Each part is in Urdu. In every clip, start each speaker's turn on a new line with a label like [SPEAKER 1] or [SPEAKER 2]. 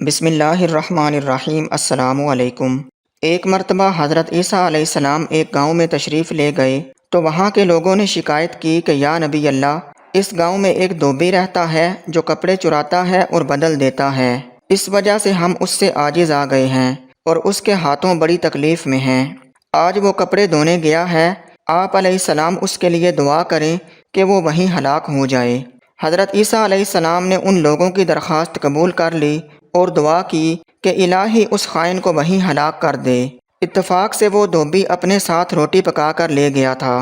[SPEAKER 1] بسم اللہ الرحمن الرحیم۔ السلام علیکم۔ ایک مرتبہ حضرت عیسیٰ علیہ السلام ایک گاؤں میں تشریف لے گئے تو وہاں کے لوگوں نے شکایت کی کہ یا نبی اللہ، اس گاؤں میں ایک دھوبی رہتا ہے جو کپڑے چراتا ہے اور بدل دیتا ہے۔ اس وجہ سے ہم اس سے عاجز آ گئے ہیں اور اس کے ہاتھوں بڑی تکلیف میں ہیں۔ آج وہ کپڑے دھونے گیا ہے، آپ علیہ السلام اس کے لیے دعا کریں کہ وہ وہیں ہلاک ہو جائے۔ حضرت عیسیٰ علیہ السلام نے ان لوگوں کی درخواست قبول کر لی اور دعا کی کہ الہی اس خائن کو وہیں ہلاک کر دے۔ اتفاق سے وہ دھوبی اپنے ساتھ روٹی پکا کر لے گیا تھا۔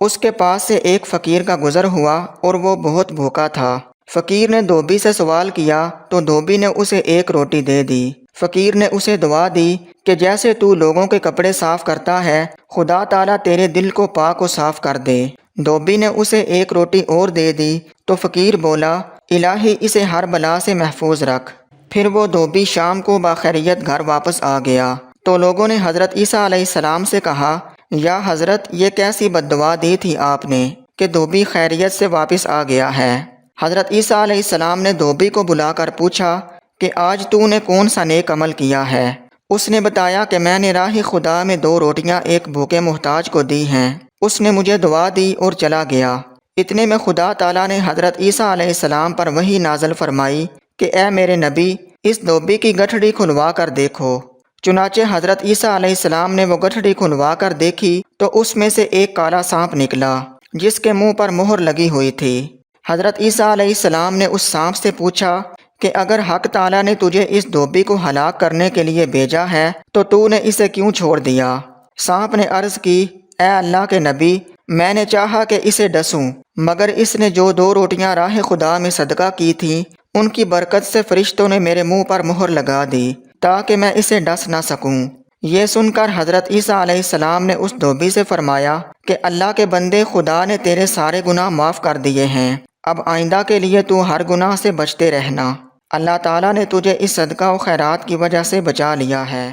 [SPEAKER 1] اس کے پاس سے ایک فقیر کا گزر ہوا اور وہ بہت بھوکا تھا۔ فقیر نے دھوبی سے سوال کیا تو دھوبی نے اسے ایک روٹی دے دی۔ فقیر نے اسے دعا دی کہ جیسے تو لوگوں کے کپڑے صاف کرتا ہے، خدا تعالیٰ تیرے دل کو پاک و صاف کر دے۔ دھوبی نے اسے ایک روٹی اور دے دی تو فقیر بولا، الہی اسے ہر بلا سے محفوظ رکھ۔ پھر وہ دھوبی شام کو باخیریت گھر واپس آ گیا تو لوگوں نے حضرت عیسیٰ علیہ السلام سے کہا، یا حضرت، یہ کیسی بد دعا دی تھی آپ نے کہ دھوبی خیریت سے واپس آ گیا ہے۔ حضرت عیسیٰ علیہ السلام نے دھوبی کو بلا کر پوچھا کہ آج تو نے کون سا نیک عمل کیا ہے؟ اس نے بتایا کہ میں نے راہ خدا میں 2 روٹیاں ایک بھوکے محتاج کو دی ہیں۔ اس نے مجھے دعا دی اور چلا گیا۔ اتنے میں خدا تعالیٰ نے حضرت عیسیٰ علیہ السلام پر وحی نازل فرمائی کہ اے میرے نبی، اس دھوبی کی گٹھڑی کھلوا کر دیکھو۔ چنانچہ حضرت عیسیٰ علیہ السلام نے وہ گٹھڑی کھلوا کر دیکھی تو اس میں سے ایک کالا سانپ نکلا جس کے منہ پر مہر لگی ہوئی تھی۔ حضرت عیسیٰ علیہ السلام نے اس سانپ سے پوچھا کہ اگر حق تعالیٰ نے تجھے اس دھوبی کو ہلاک کرنے کے لیے بھیجا ہے تو نے اسے کیوں چھوڑ دیا؟ سانپ نے عرض کی، اے اللہ کے نبی، میں نے چاہا کہ اسے ڈسوں، مگر اس نے جو 2 روٹیاں راہ خدا میں صدقہ کی تھیں ان کی برکت سے فرشتوں نے میرے منہ پر مہر لگا دی تاکہ میں اسے ڈس نہ سکوں۔ یہ سن کر حضرت عیسیٰ علیہ السلام نے اس دھوبی سے فرمایا کہ اللہ کے بندے، خدا نے تیرے سارے گناہ معاف کر دیے ہیں، اب آئندہ کے لیے تو ہر گناہ سے بچتے رہنا۔ اللہ تعالیٰ نے تجھے اس صدقہ و خیرات کی وجہ سے بچا لیا ہے۔